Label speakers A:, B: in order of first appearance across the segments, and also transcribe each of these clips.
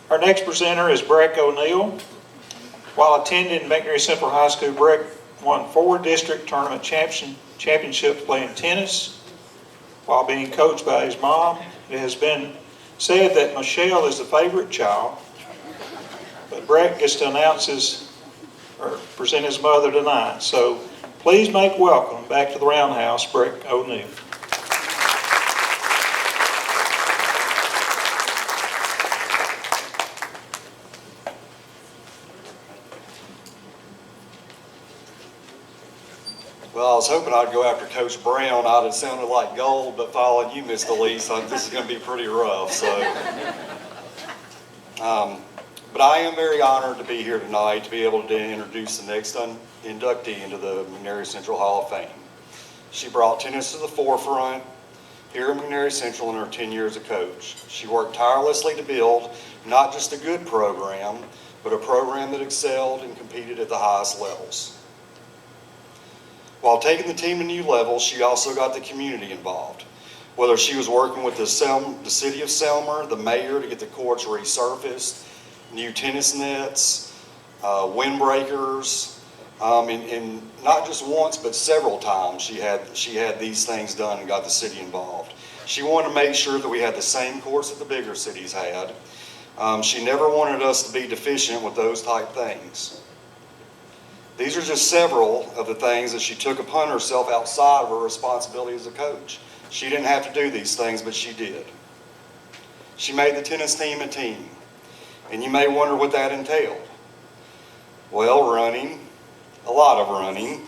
A: Our next presenter is Breck O'Neill. While attending McNairy Central High School, Breck won 4 district tournament championships playing tennis while being coached by his mom. It has been said that Michelle is the favorite child, but Breck gets to present his mother tonight. So please make welcome back to the Roundhouse, Breck O'Neill.
B: Well, I was hoping I'd go after Coach Brown. I'd have sounded like gold, but following you, Miss Delise, this is going to be pretty rough. But I am very honored to be here tonight to be able to introduce the next inductee into the McNairy Central Hall of Fame. She brought tennis to the forefront here at McNairy Central in her 10 years as coach. She worked tirelessly to build not just a good program, but a program that excelled and competed at the highest levels. While taking the team to new levels, she also got the community involved. Whether she was working with the city of Selmer, the mayor to get the courts resurfaced, new tennis nets, windbreakers, and not just once but several times she had these things done and got the city involved. She wanted to make sure that we had the same courts that the bigger cities had. She never wanted us to be deficient with those type things. These are just several of the things that she took upon herself outside of her responsibility as a coach. She didn't have to do these things, but she did. She made the tennis team a team. And you may wonder what that entailed. Well, running, a lot of running,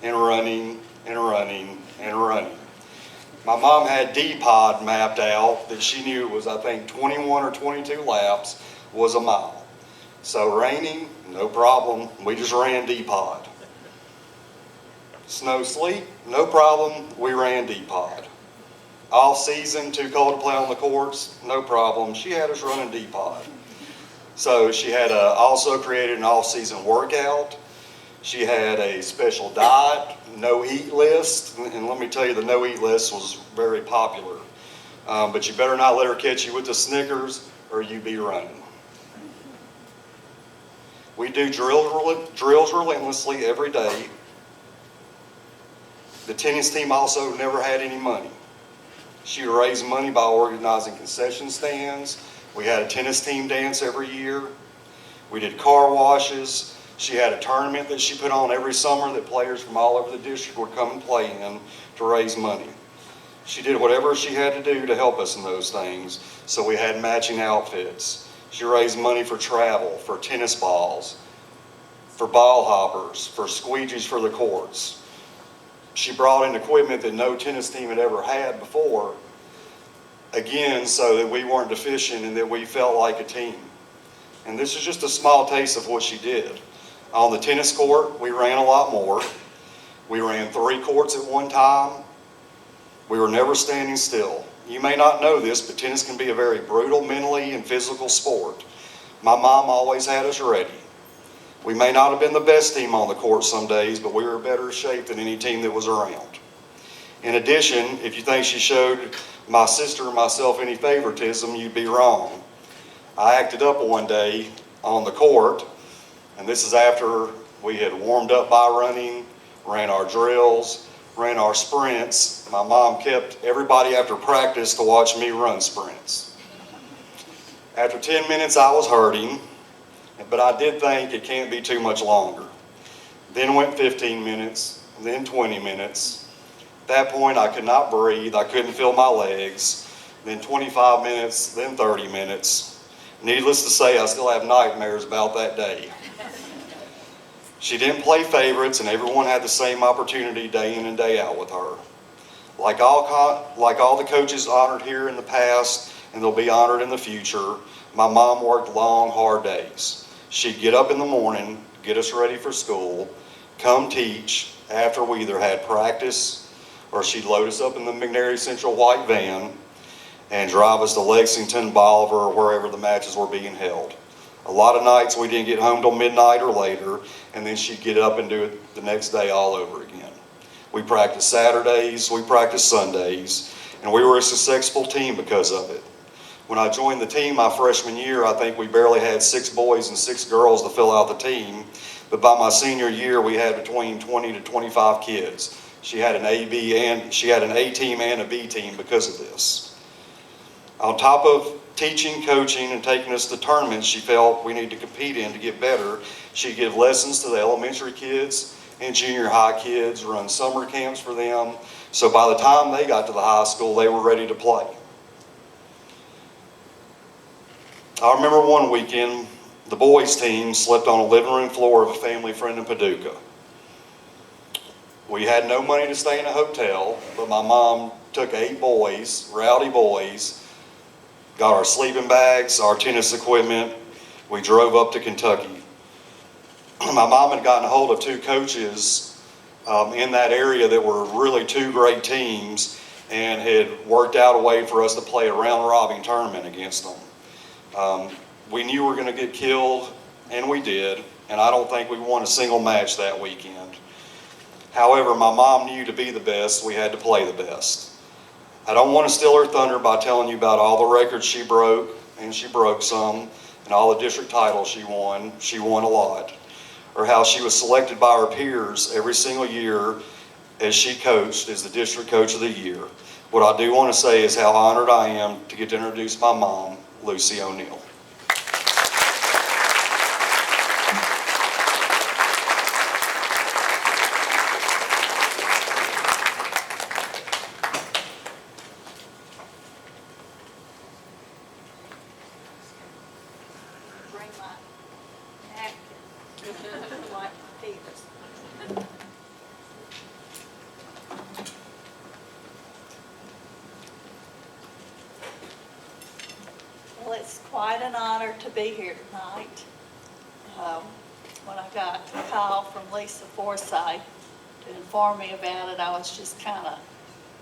B: and running, and running, and running. My mom had D-Pod mapped out that she knew was, I think, 21 or 22 laps was a mile. So raining, no problem, we just ran D-Pod. Snow, sleet, no problem, we ran D-Pod. All season, too cold to play on the courts, no problem, she had us running D-Pod. So she had also created an off-season workout. She had a special diet, no-eat list, and let me tell you, the no-eat list was very popular. But you better not let her catch you with the Snickers or you be running. We do drills relentlessly every day. The tennis team also never had any money. She would raise money by organizing concession stands. We had a tennis team dance every year. We did car washes. She had a tournament that she put on every summer that players from all over the district would come and play in to raise money. She did whatever she had to do to help us in those things, so we had matching outfits. She raised money for travel, for tennis balls, for ball hoppers, for squeegees for the courts. She brought in equipment that no tennis team had ever had before, again, so that we weren't deficient and that we felt like a team. And this is just a small taste of what she did. On the tennis court, we ran a lot more. We ran 3 courts at one time. We were never standing still. You may not know this, but tennis can be a very brutal mentally and physical sport. My mom always had us ready. We may not have been the best team on the court some days, but we were in better shape than any team that was around. In addition, if you think she showed my sister or myself any favoritism, you'd be wrong. I acted up one day on the court, and this is after we had warmed up by running, ran our drills, ran our sprints. My mom kept everybody after practice to watch me run sprints. After 10 minutes, I was hurting, but I did think it can't be too much longer. Then went 15 minutes, then 20 minutes. At that point, I could not breathe. I couldn't feel my legs. Then 25 minutes, then 30 minutes. Needless to say, I still have nightmares about that day. She didn't play favorites, and everyone had the same opportunity day in and day out with her. Like all the coaches honored here in the past, and they'll be honored in the future, my mom worked long, hard days. She'd get up in the morning, get us ready for school, come teach after we either had practice or she'd load us up in the McNairy Central white van and drive us to Lexington, Bolivar, or wherever the matches were being held. A lot of nights we didn't get home till midnight or later, and then she'd get up and do it the next day all over again. We practiced Saturdays, we practiced Sundays, and we were a successful team because of it. When I joined the team my freshman year, I think we barely had 6 boys and 6 girls to fill out the team. But by my senior year, we had between 20 to 25 kids. She had an A team and a B team because of this. On top of teaching, coaching, and taking us to tournaments she felt we need to compete in to get better, she'd give lessons to the elementary kids and junior high kids, run summer camps for them. So by the time they got to the high school, they were ready to play. I remember one weekend, the boys team slept on a living room floor of a family friend in Paducah. We had no money to stay in a hotel, but my mom took 8 boys, rowdy boys, got our sleeping bags, our tennis equipment. We drove up to Kentucky. My mom had gotten a hold of 2 coaches in that area that were really 2 great teams and had worked out a way for us to play a round-robin tournament against them. We knew we were going to get killed, and we did, and I don't think we won a single match that weekend. However, my mom knew to be the best, we had to play the best. I don't want to steal her thunder by telling you about all the records she broke, and she broke some, and all the district titles she won a lot, or how she was selected by her peers every single year as she coached as the district coach of the year. What I do want to say is how honored I am to get to introduce my mom, Lucy O'Neill.
C: Bring my napkin. Like Peters. Well, it's quite an honor to be here tonight. When I got the call from Lisa Forsythe to inform me about it, I was just kind of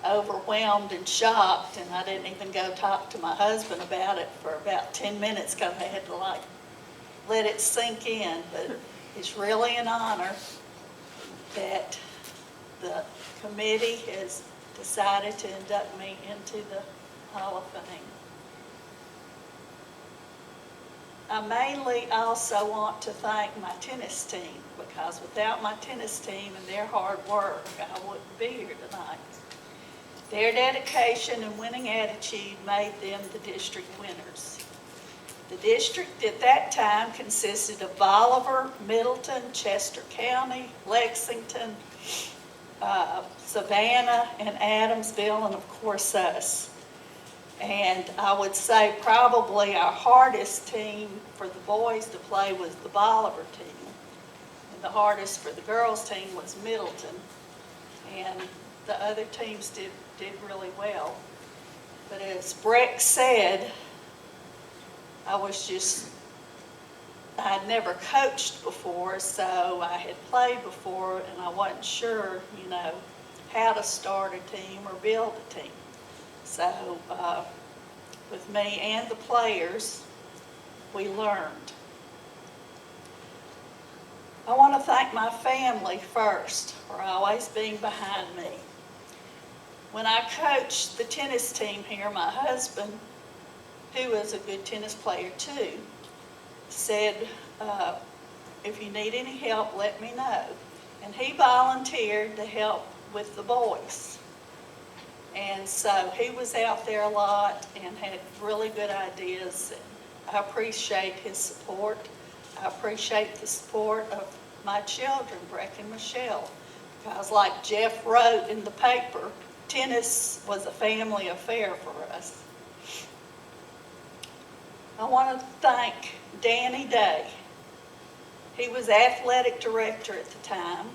C: overwhelmed and shocked, and I didn't even go talk to my husband about it for about 10 minutes because I had to let it sink in. But it's really an honor that the committee has decided to induct me into the Hall of Fame. I mainly also want to thank my tennis team, because without my tennis team and their hard work, I wouldn't be here tonight. Their dedication and winning attitude made them the district winners. The district at that time consisted of Bolivar, Middleton, Chester County, Lexington, Savannah, and Adamsville, and of course us. And I would say probably our hardest team for the boys to play was the Bolivar team. And the hardest for the girls team was Middleton. And the other teams did really well. But as Breck said, I had never coached before, so I had played before, and I wasn't sure, how to start a team or build a team. So with me and the players, we learned. I want to thank my family first for always being behind me. When I coached the tennis team here, my husband, who is a good tennis player too, said, if you need any help, let me know. And he volunteered to help with the boys. And so he was out there a lot and had really good ideas. And I appreciate his support. I appreciate the support of my children, Breck and Michelle, because like Jeff wrote in the paper, tennis was a family affair for us. I want to thank Danny Day. He was athletic director at the time,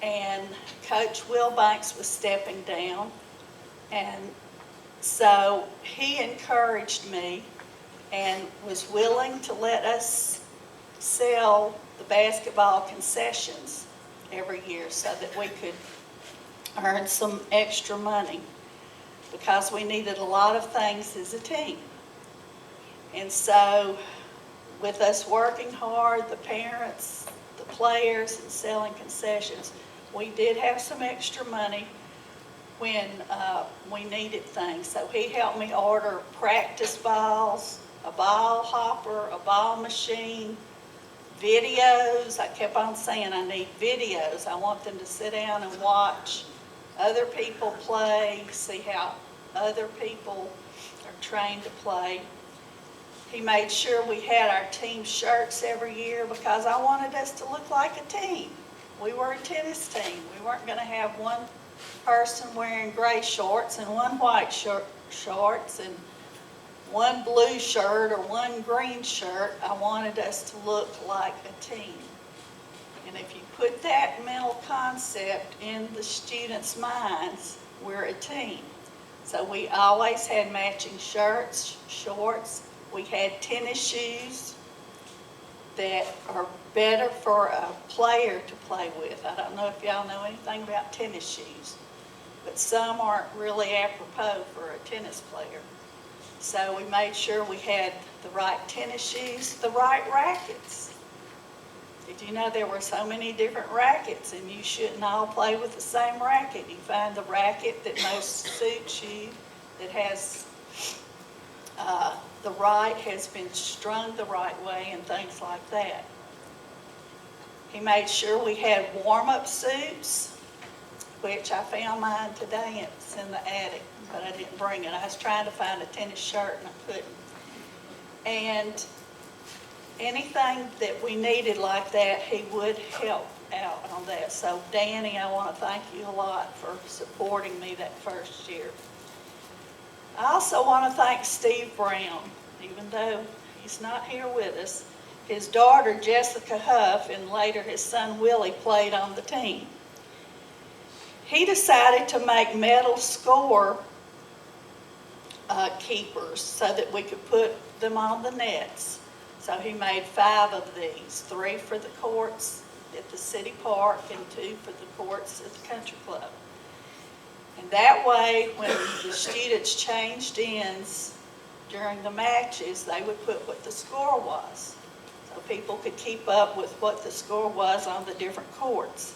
C: and Coach Will Banks was stepping down. And so he encouraged me and was willing to let us sell the basketball concessions every year so that we could earn some extra money, because we needed a lot of things as a team. And so with us working hard, the parents, the players, and selling concessions, we did have some extra money when we needed things. So he helped me order practice balls, a ball hopper, a ball machine, videos. I kept on saying I need videos. I want them to sit down and watch other people play, see how other people are trained to play. He made sure we had our team shirts every year because I wanted us to look like a team. We were a tennis team. We weren't going to have one person wearing gray shorts and one white shorts and one blue shirt or one green shirt. I wanted us to look like a team. And if you put that mental concept in the students' minds, we're a team. So we always had matching shirts, shorts. We had tennis shoes that are better for a player to play with. I don't know if y'all know anything about tennis shoes, but some aren't really apropos for a tennis player. So we made sure we had the right tennis shoes, the right rackets. Did you know there were so many different rackets and you shouldn't all play with the same racket? You find the racket that most suits you, that has has been strung the right way and things like that. He made sure we had warm-up suits, which I found mine today. It's in the attic, but I didn't bring it. I was trying to find a tennis shirt and I couldn't. And anything that we needed like that, he would help out on that. So Danny, I want to thank you a lot for supporting me that first year. I also want to thank Steve Brown, even though he's not here with us. His daughter, Jessica Huff, and later his son, Willie, played on the team. He decided to make metal score keepers so that we could put them on the nets. So he made 5 of these, 3 for the courts at the city park and 2 for the courts at the country club. And that way, when the students changed ends during the matches, they would put what the score was. So people could keep up with what the score was on the different courts.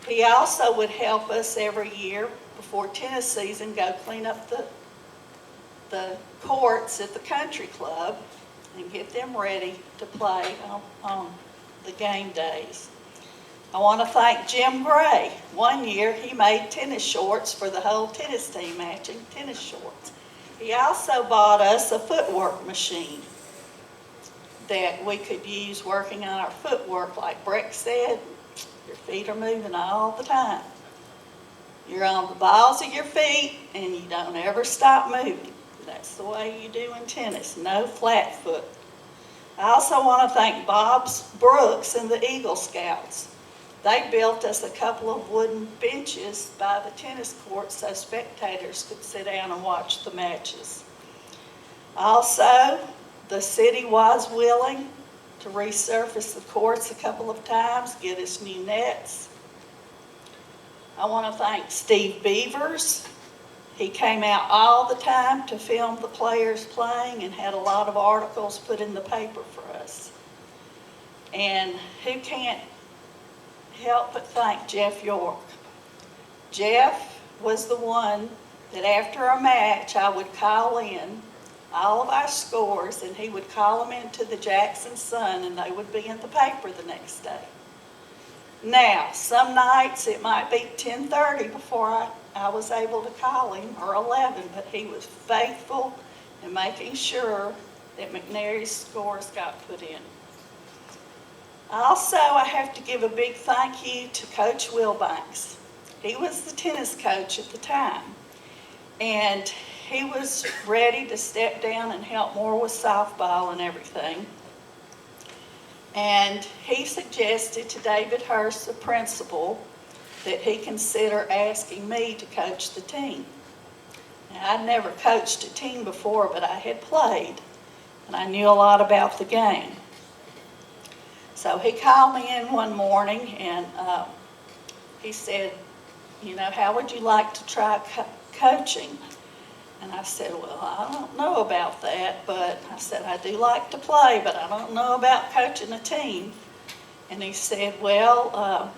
C: He also would help us every year before tennis season go clean up the courts at the country club and get them ready to play on the game days. I want to thank Jim Gray. One year he made tennis shorts for the whole tennis team, matching tennis shorts. He also bought us a footwork machine that we could use working on our footwork. Like Breck said, your feet are moving all the time. You're on the balls of your feet and you don't ever stop moving. That's the way you do in tennis, no flat foot. I also want to thank Bob's Brooks and the Eagle Scouts. They built us a couple of wooden benches by the tennis court so spectators could sit down and watch the matches. Also, the city was willing to resurface the courts a couple of times, get us new nets. I want to thank Steve Beavers. He came out all the time to film the players playing and had a lot of articles put in the paper for us. And who can't help but thank Jeff York. Jeff was the one that after a match I would call in all of our scores and he would call them into the Jackson Sun and they would be in the paper the next day. Now, some nights it might be 10:30 before I was able to call him, or 11, but he was faithful in making sure that McNary's scores got put in. Also, I have to give a big thank you to Coach Wilbanks. He was the tennis coach at the time, and he was ready to step down and help more with softball and everything. And he suggested to David Hurst, the principal, that he consider asking me to coach the team. Now, I'd never coached a team before, but I had played, and I knew a lot about the game. So he called me in one morning and he said, you know, how would you like to try coaching? And I said, well, I don't know about that, but I said, I do like to play, but I don't know about coaching a team. And he said, well,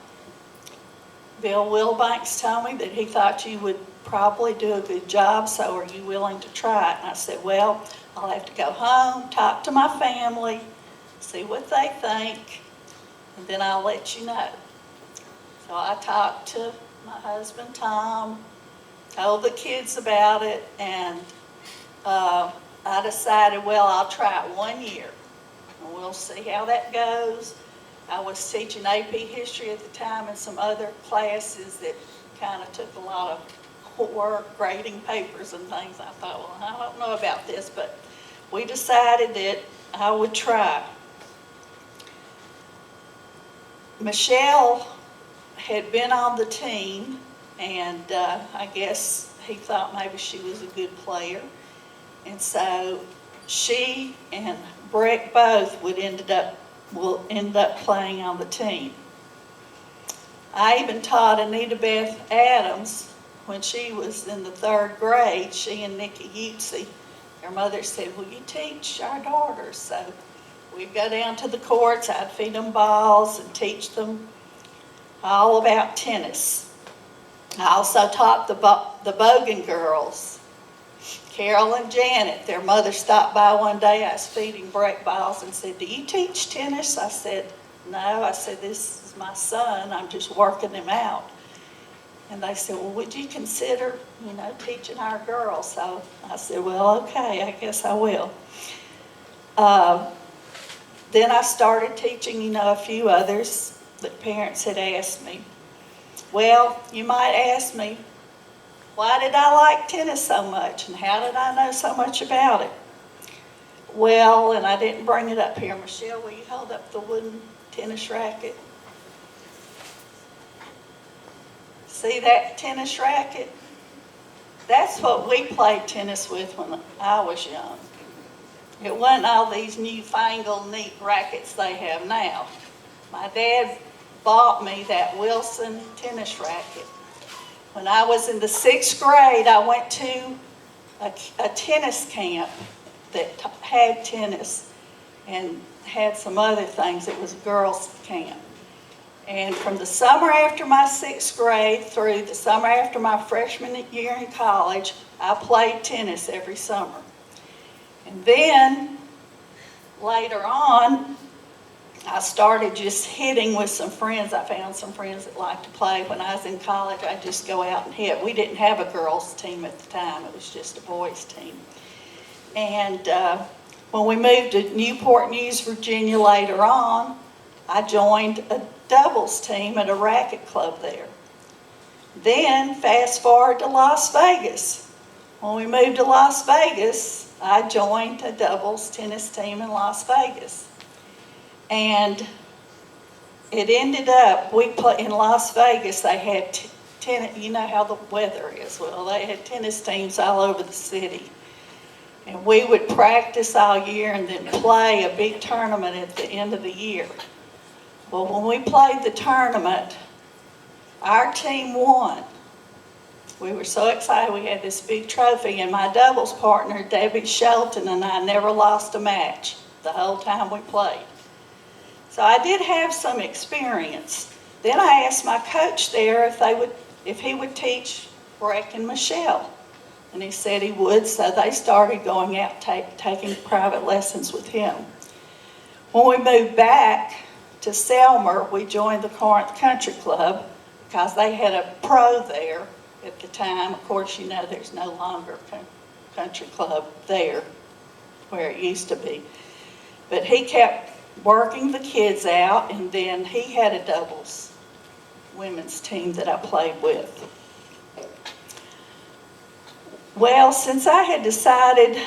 C: Bill Wilbanks told me that he thought you would probably do a good job, so are you willing to try it? And I said, well, I'll have to go home, talk to my family, see what they think, and then I'll let you know. So I talked to my husband, Tom, told the kids about it, and I decided, well, I'll try it 1 year, and we'll see how that goes. I was teaching AP history at the time and some other classes that kind of took a lot of work, grading papers and things. I thought, well, I don't know about this, but we decided that I would try. Michelle had been on the team, and I guess he thought maybe she was a good player. And so she and Breck both will end up playing on the team. I even taught Anita Beth Adams when she was in the 3rd grade. She and Nikki Utze, their mother said, will you teach our daughters? So we'd go down to the courts, I'd feed them balls and teach them all about tennis. I also taught the Bogan girls, Carol and Janet. Their mother stopped by one day. I was feeding Breck balls and said, do you teach tennis? I said, no. I said, this is my son. I'm just working him out. And they said, well, would you consider, teaching our girls? So I said, well, okay, I guess I will. Then I started teaching, a few others that parents had asked me. Well, you might ask me, why did I like tennis so much, and how did I know so much about it? Well, and I didn't bring it up here. Michelle, will you hold up the wooden tennis racket? See that tennis racket? That's what we played tennis with when I was young. It wasn't all these newfangled, neat rackets they have now. My dad bought me that Wilson tennis racket. When I was in the 6th grade, I went to a tennis camp that had tennis and had some other things. It was a girls' camp. And from the summer after my 6th grade through the summer after my freshman year in college, I played tennis every summer. And then later on, I started just hitting with some friends. I found some friends that liked to play. When I was in college, I'd just go out and hit. We didn't have a girls' team at the time. It was just a boys' team. And when we moved to Newport News, Virginia later on, I joined a doubles team at a racket club there. Then, fast forward to Las Vegas. When we moved to Las Vegas, I joined a doubles tennis team in Las Vegas. And it ended up, in Las Vegas, they had tennis, you know how the weather is. Well, they had tennis teams all over the city. And we would practice all year and then play a big tournament at the end of the year. Well, when we played the tournament, our team won. We were so excited. We had this big trophy, and my doubles partner, Debbie Shelton, and I never lost a match the whole time we played. So I did have some experience. Then I asked my coach there if he would teach Breck and Michelle. And he said he would, so they started going out taking private lessons with him. When we moved back to Selmer, we joined the Corinth Country Club because they had a pro there at the time. Of course, there's no longer a country club there where it used to be. But he kept working the kids out, and then he had a doubles women's team that I played with. Well, since I had decided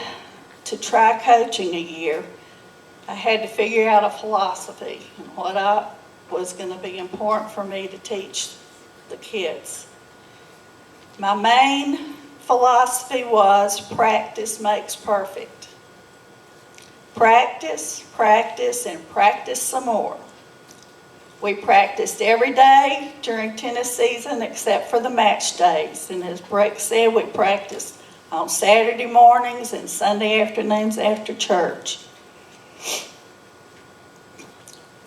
C: to try coaching a year, I had to figure out a philosophy and what was going to be important for me to teach the kids. My main philosophy was practice makes perfect. Practice, practice, and practice some more. We practiced every day during tennis season except for the match days. And as Breck said, we practiced on Saturday mornings and Sunday afternoons after church.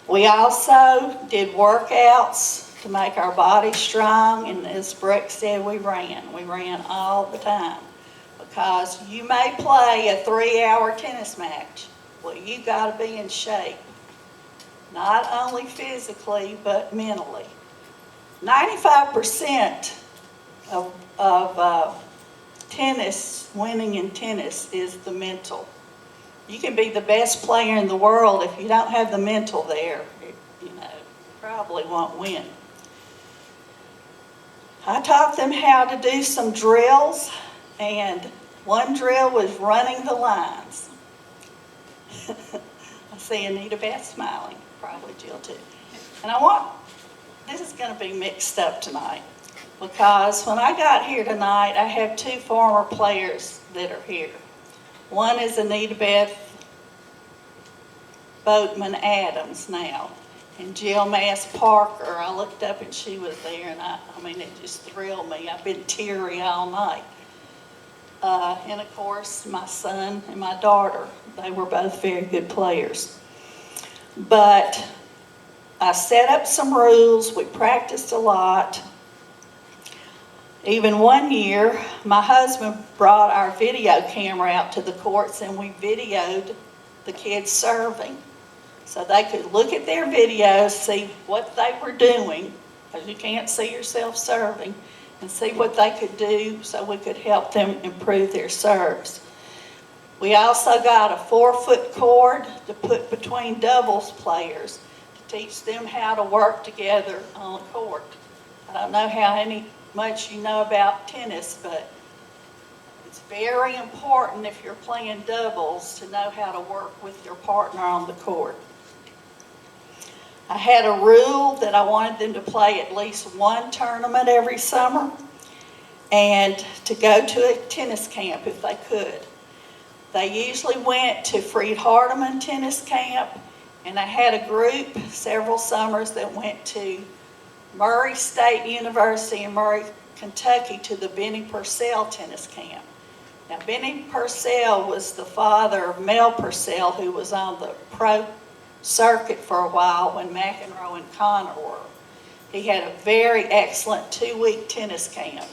C: We also did workouts to make our bodies strong, and as Breck said, we ran. We ran all the time. Because you may play a 3-hour tennis match. Well, you got to be in shape. Not only physically, but mentally. 95% of tennis, winning in tennis, is the mental. You can be the best player in the world if you don't have the mental there, you probably won't win. I taught them how to do some drills, and one drill was running the lines. I see Anita Beth smiling, probably Jill too. And this is going to be mixed up tonight, because when I got here tonight, I have 2 former players that are here. One is Anita Beth Boatman Adams now, and Jill Mass Parker. I looked up and she was there, and I mean, it just thrilled me. I've been teary all night. And of course, my son and my daughter, they were both very good players. But I set up some rules. We practiced a lot. Even one year, my husband brought our video camera out to the courts, and we videoed the kids serving. So they could look at their videos, see what they were doing, because you can't see yourself serving, and see what they could do so we could help them improve their serves. We also got a 4-foot cord to put between doubles players to teach them how to work together on the court. I don't know how much you know about tennis, but it's very important if you're playing doubles to know how to work with your partner on the court. I had a rule that I wanted them to play at least one tournament every summer and to go to a tennis camp if they could. They usually went to Freed Hardeman Tennis Camp, and I had a group several summers that went to Murray State University in Murray, Kentucky, to the Benny Purcell Tennis Camp. Now, Benny Purcell was the father of Mel Purcell, who was on the pro circuit for a while when McEnroe and Connor were. He had a very excellent 2-week tennis camp.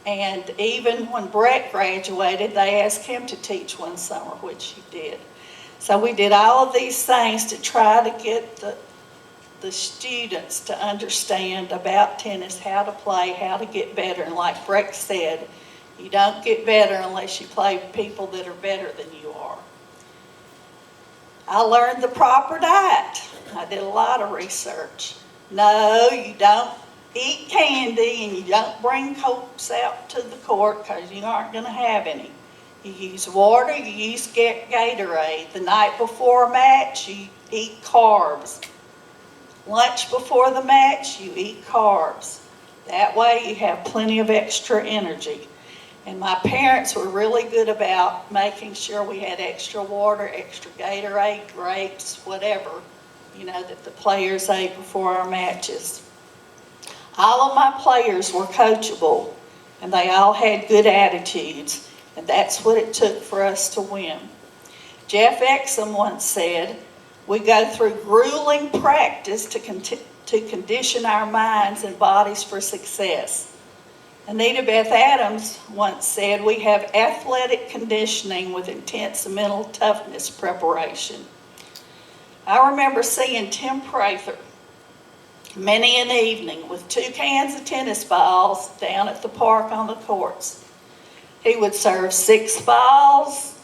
C: And even when Brett graduated, they asked him to teach one summer, which he did. So we did all of these things to try to get the students to understand about tennis, how to play, how to get better. And like Brett said, you don't get better unless you play with people that are better than you are. I learned the proper diet. I did a lot of research. No, you don't eat candy and you don't bring Cokes out to the court because you aren't going to have any. You use water, you use Gatorade. The night before a match, you eat carbs. Lunch before the match, you eat carbs. That way you have plenty of extra energy. And my parents were really good about making sure we had extra water, extra Gatorade, grapes, whatever, that the players ate before our matches. All of my players were coachable, and they all had good attitudes, and that's what it took for us to win. Jeff Exum once said, "We go through grueling practice to condition our minds and bodies for success." Anita Beth Adams once said, "We have athletic conditioning with intense mental toughness preparation." I remember seeing Tim Prather many an evening with 2 cans of tennis balls down at the park on the courts. He would serve 6 balls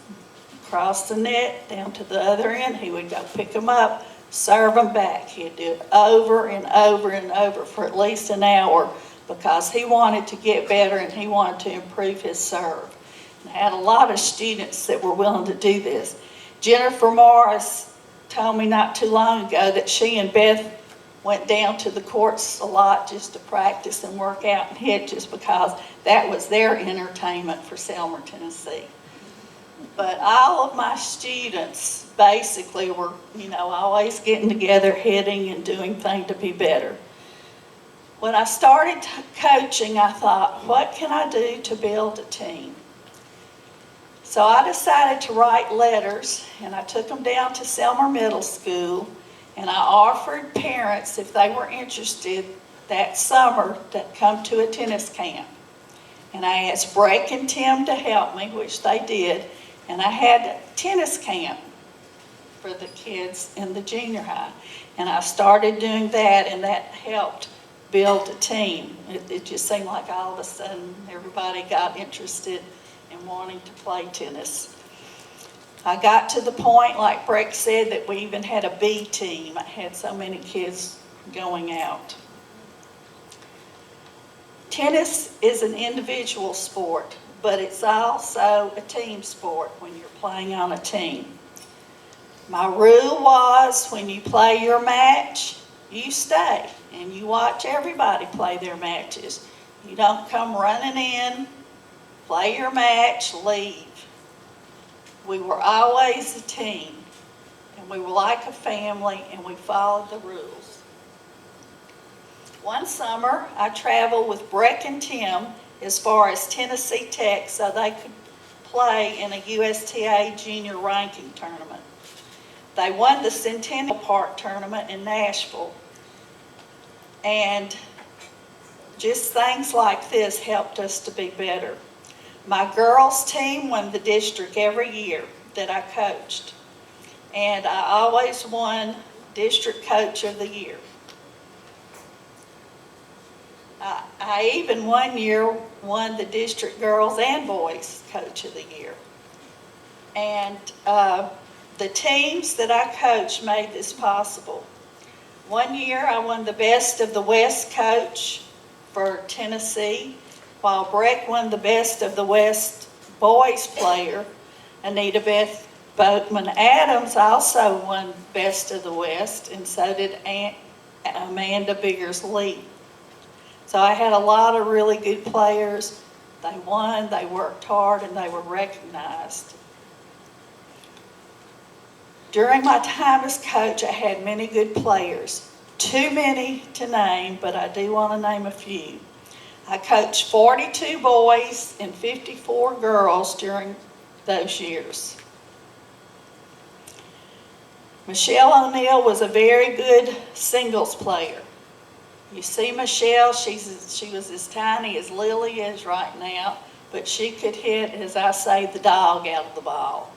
C: across the net down to the other end. He would go pick them up, serve them back. He'd do it over and over and over for at least an hour, because he wanted to get better and he wanted to improve his serve. And I had a lot of students that were willing to do this. Jennifer Morris told me not too long ago that she and Beth went down to the courts a lot just to practice and work out and hit, just because that was their entertainment for Selmer, Tennessee. But all of my students basically were, always getting together, hitting and doing things to be better. When I started coaching, I thought, what can I do to build a team? So I decided to write letters, and I took them down to Selmer Middle School, and I offered parents, if they were interested, that summer to come to a tennis camp. And I asked Breck and Tim to help me, which they did, and I had a tennis camp for the kids in the junior high. And I started doing that, and that helped build a team. It just seemed like all of a sudden everybody got interested in wanting to play tennis. I got to the point, like Breck said, that we even had a B team. I had so many kids going out. Tennis is an individual sport, but it's also a team sport when you're playing on a team. My rule was when you play your match, you stay and you watch everybody play their matches. You don't come running in, play your match, leave. We were always a team, and we were like a family, and we followed the rules. One summer, I traveled with Breck and Tim as far as Tennessee Tech so they could play in a USTA junior ranking tournament. They won the Centennial Park tournament in Nashville. And just things like this helped us to be better. My girls' team won the district every year that I coached. And I always won District Coach of the Year. I even one year won the District Girls and Boys Coach of the Year. And the teams that I coached made this possible. One year I won the Best of the West Coach for Tennessee, while Breck won the Best of the West Boys Player. Anita Beth Boatman Adams also won Best of the West, and so did Amanda Biggers-Lee. So I had a lot of really good players. They won, they worked hard, and they were recognized. During my time as coach, I had many good players. Too many to name, but I do want to name a few. I coached 42 boys and 54 girls during those years. Michelle O'Neill was a very good singles player. You see Michelle, she was as tiny as Lily is right now, but she could hit, as I say, the dog out of the ball.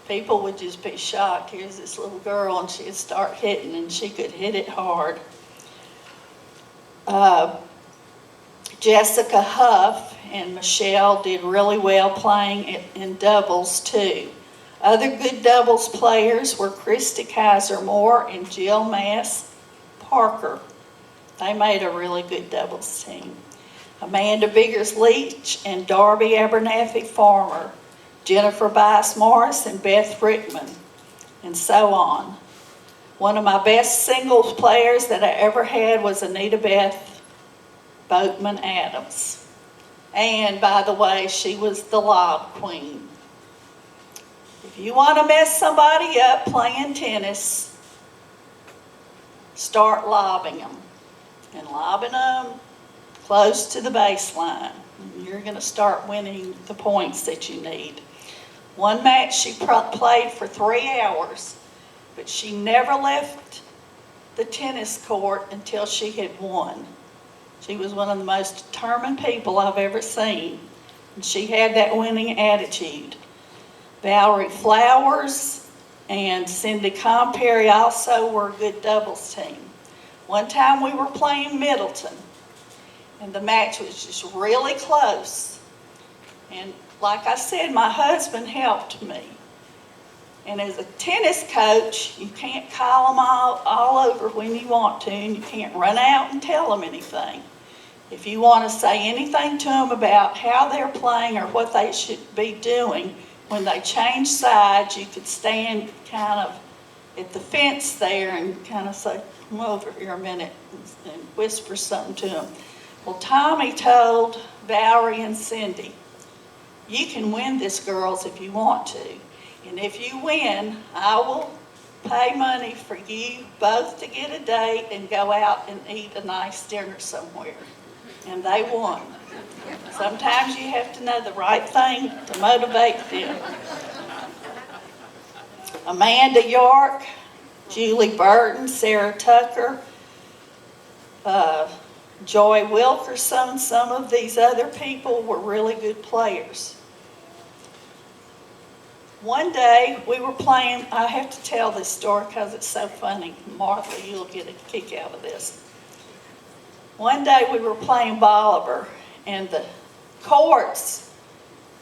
C: People would just be shocked. Here's this little girl, and she'd start hitting, and she could hit it hard. Jessica Huff and Michelle did really well playing in doubles too. Other good doubles players were Christy Kaiser Moore and Jill Mass Parker. They made a really good doubles team. Amanda Biggers-Leach and Darby Abernathy Farmer, Jennifer Bice Morris and Beth Rickman, and so on. One of my best singles players that I ever had was Anita Beth Boatman Adams. And by the way, she was the lob queen. If you want to mess somebody up playing tennis, start lobbing them. And lobbing them close to the baseline. You're going to start winning the points that you need. One match she played for 3 hours, but she never left the tennis court until she had won. She was one of the most determined people I've ever seen, and she had that winning attitude. Valerie Flowers and Cindy Comperry also were a good doubles team. One time we were playing Middleton, and the match was just really close. And like I said, my husband helped me. And as a tennis coach, you can't call them all over when you want to, and you can't run out and tell them anything. If you want to say anything to them about how they're playing or what they should be doing, when they change sides, you could stand kind of at the fence there and kind of say, come over here a minute, and whisper something to them. Well, Tommy told Valerie and Cindy, you can win this, girls, if you want to. And if you win, I will pay money for you both to get a date and go out and eat a nice dinner somewhere. And they won. Sometimes you have to know the right thing to motivate them. Amanda York, Julie Burton, Sarah Tucker, Joy Wilkerson, some of these other people were really good players. One day we were playing, I have to tell this story because it's so funny. Martha, you'll get a kick out of this. One day we were playing Bolivar, and the courts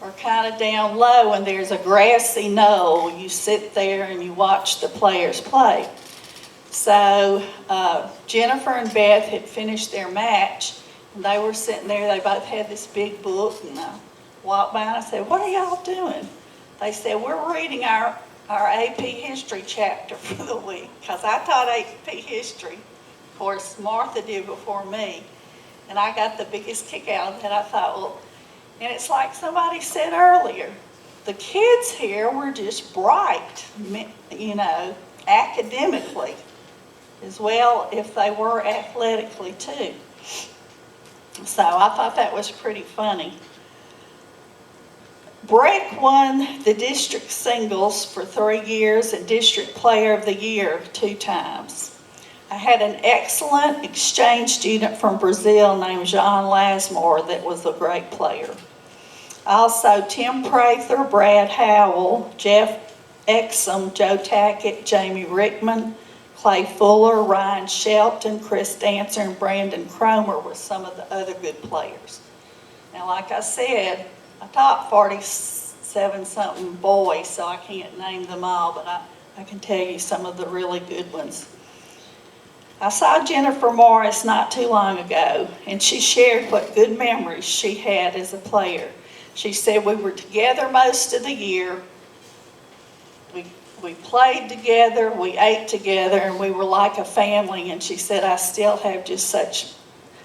C: are kind of down low, and there's a grassy knoll. You sit there and you watch the players play. So Jennifer and Beth had finished their match, and they were sitting there. They both had this big book, and I walked by and I said, "What are y'all doing?" They said, "We're reading our AP History chapter for the week," because I taught AP History. Of course, Martha did before me, and I got the biggest kick out of that. I thought, well, and it's like somebody said earlier, the kids here were just bright, academically, as well if they were athletically too. So I thought that was pretty funny. Breck won the district singles for 3 years and district player of the year 2 times. I had an excellent exchange student from Brazil named John Lasmore that was a great player. Also, Tim Prather, Brad Howell, Jeff Exum, Joe Tackett, Jamie Rickman, Clay Fuller, Ryan Shelton, Chris Dancer, and Brandon Cromer were some of the other good players. Now, like I said, I taught 47-something boys, so I can't name them all, but I can tell you some of the really good ones. I saw Jennifer Morris not too long ago, and she shared what good memories she had as a player. She said we were together most of the year. We played together, we ate together, and we were like a family. And she said, I still have just such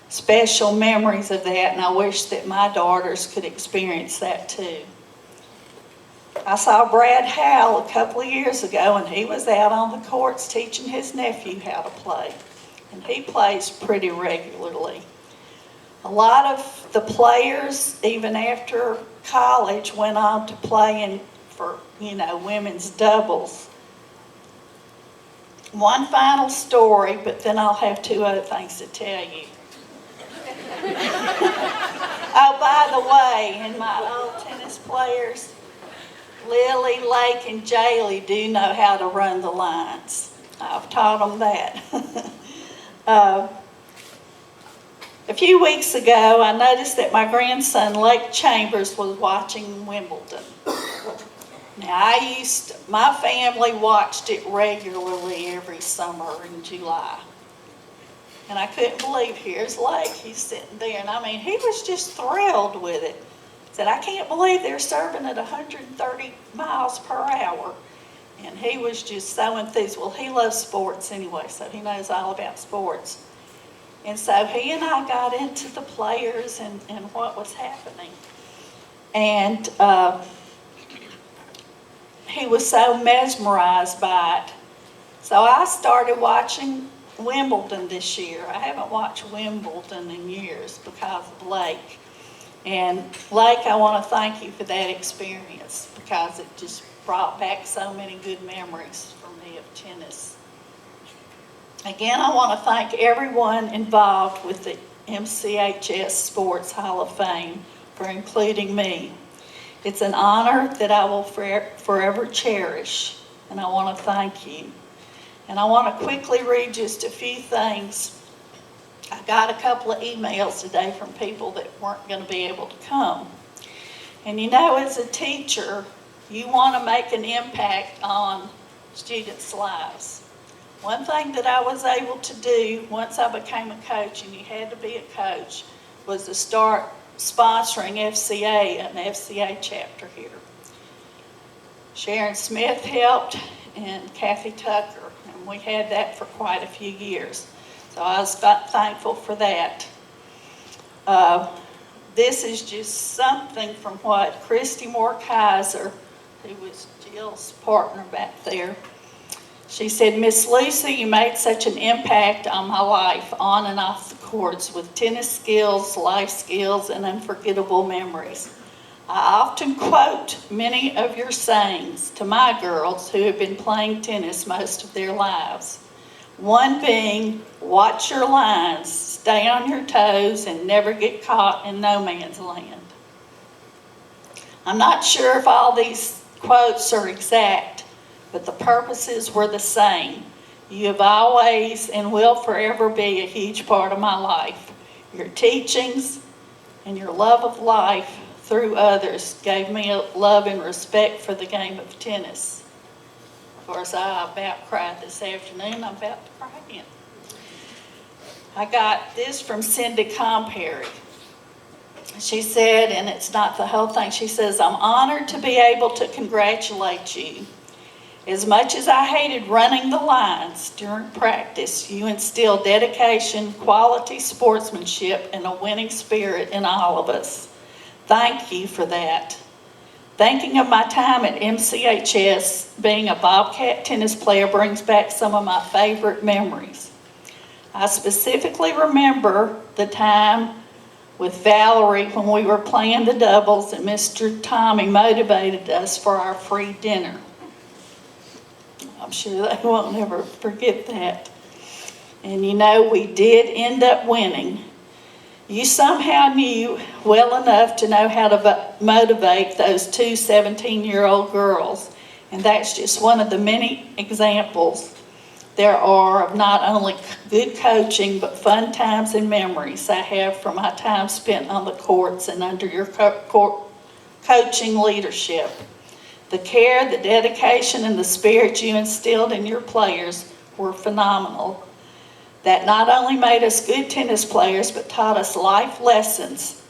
C: special memories of that, and I wish that my daughters could experience that too. I saw Brad Howell a couple of years ago, and he was out on the courts teaching his nephew how to play. And he plays pretty regularly. A lot of the players, even after college, went on to play for women's doubles. One final story, but then I'll have 2 other things to tell you. Oh, by the way, and my old tennis players, Lily, Lake, and Jaylee do know how to run the lines. I've taught them that. A few weeks ago, I noticed that my grandson, Lake Chambers, was watching Wimbledon. Now, my family watched it regularly every summer in July. And I couldn't believe, here's Lake, he's sitting there. And I mean, he was just thrilled with it. He said, I can't believe they're serving at 130 miles per hour. And he was just so enthused. Well, he loves sports anyway, so he knows all about sports. And so he and I got into the players and what was happening. And he was so mesmerized by it. So I started watching Wimbledon this year. I haven't watched Wimbledon in years because of Lake. And Lake, I want to thank you for that experience because it just brought back so many good memories for me of tennis. Again, I want to thank everyone involved with the MCHS Sports Hall of Fame for including me. It's an honor that I will forever cherish, and I want to thank you. And I want to quickly read just a few things. I got a couple of emails today from people that weren't going to be able to come. And as a teacher, you want to make an impact on students' lives. One thing that I was able to do once I became a coach, and you had to be a coach, was to start sponsoring FCA, an FCA chapter here. Sharon Smith helped and Kathy Tucker, and we had that for quite a few years. So I was thankful for that. This is just something from what Christy Moore Kaiser, who was Jill's partner back there, she said, Miss Lucy, you made such an impact on my life on and off the courts with tennis skills, life skills, and unforgettable memories. I often quote many of your sayings to my girls who have been playing tennis most of their lives. One being, watch your lines, stay on your toes and never get caught in no man's land. I'm not sure if all these quotes are exact, but the purposes were the same. You have always and will forever be a huge part of my life. Your teachings and your love of life through others gave me a love and respect for the game of tennis. Of course, I about cried this afternoon. I'm about to cry again. I got this from Cindy Comperry. She said, and it's not the whole thing, she says, I'm honored to be able to congratulate you. As much as I hated running the lines during practice, you instilled dedication, quality sportsmanship, and a winning spirit in all of us. Thank you for that. Thinking of my time at MCHS, being a Bobcat tennis player brings back some of my favorite memories. I specifically remember the time with Valerie when we were playing the doubles and Mr. Tommy motivated us for our free dinner. I'm sure they won't ever forget that. And you know, we did end up winning. You somehow knew well enough to know how to motivate those two 17-year-old girls. And that's just one of the many examples there are of not only good coaching, but fun times and memories I have from my time spent on the courts and under your coaching leadership. The care, the dedication, and the spirit you instilled in your players were phenomenal. That not only made us good tennis players, but taught us life lessons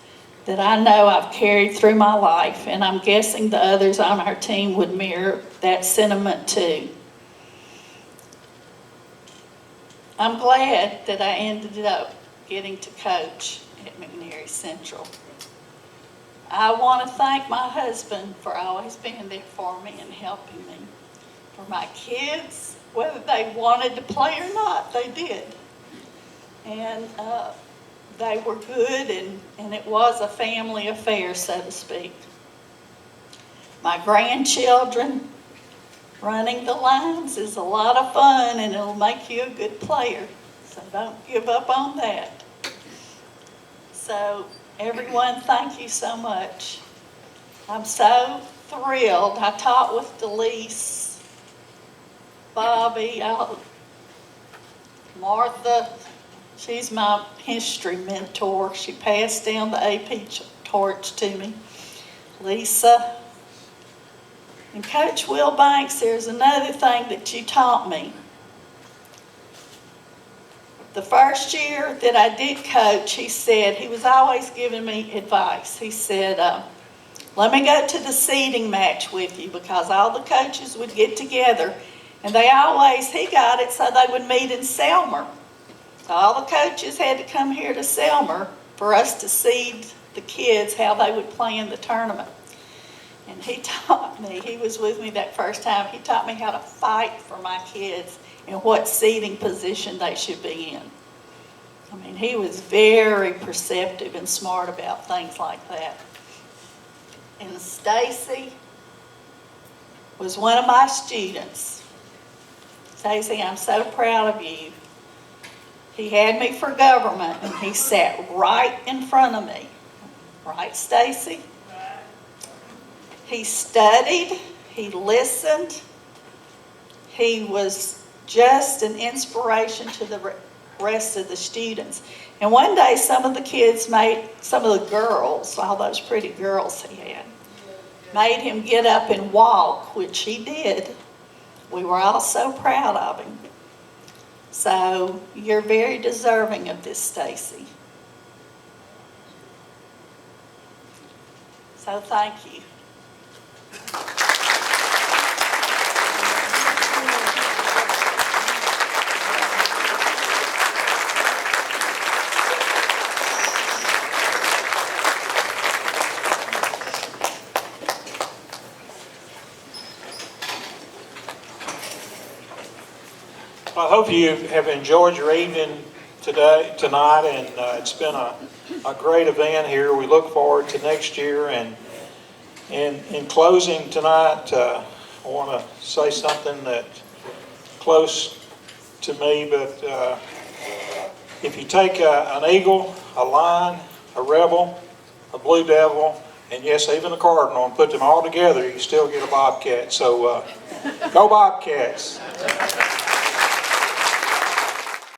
C: that I know I've carried through my life, and I'm guessing the others on our team would mirror that sentiment too. I'm glad that I ended up getting to coach at McNairy Central. I want to thank my husband for always being there for me and helping me. For my kids, whether they wanted to play or not, they did. And they were good, and it was a family affair, so to speak. My grandchildren, running the lines is a lot of fun, and it'll make you a good player. So don't give up on that. So everyone, thank you so much. I'm so thrilled. I taught with Delise, Bobby, Martha. She's my history mentor. She passed down the AP torch to me. Lisa. And Coach Will Banks, there's another thing that you taught me. The first year that I did coach, he said, he was always giving me advice. He said, let me go to the seeding match with you, because all the coaches would get together and he got it so they would meet in Selmer. So all the coaches had to come here to Selmer for us to seed the kids how they would play in the tournament. And he taught me, he was with me that first time, he taught me how to fight for my kids and what seating position they should be in. I mean, he was very perceptive and smart about things like that. And Stacy was one of my students. Stacy, I'm so proud of you. He had me for government, and he sat right in front of me. Right, Stacy? He studied, he listened, he was just an inspiration to the rest of the students. And one day some of the girls, all those pretty girls he had, made him get up and walk, which he did. We were all so proud of him. So you're very deserving of this, Stacy. So thank you.
A: I hope you have enjoyed your evening tonight, and it's been a great event here. We look forward to next year. And in closing tonight, I want to say something that close to me, but If you take an eagle, a lion, a rebel, a blue devil, and yes, even a cardinal, and put them all together, you still get a bobcat. So go Bobcats.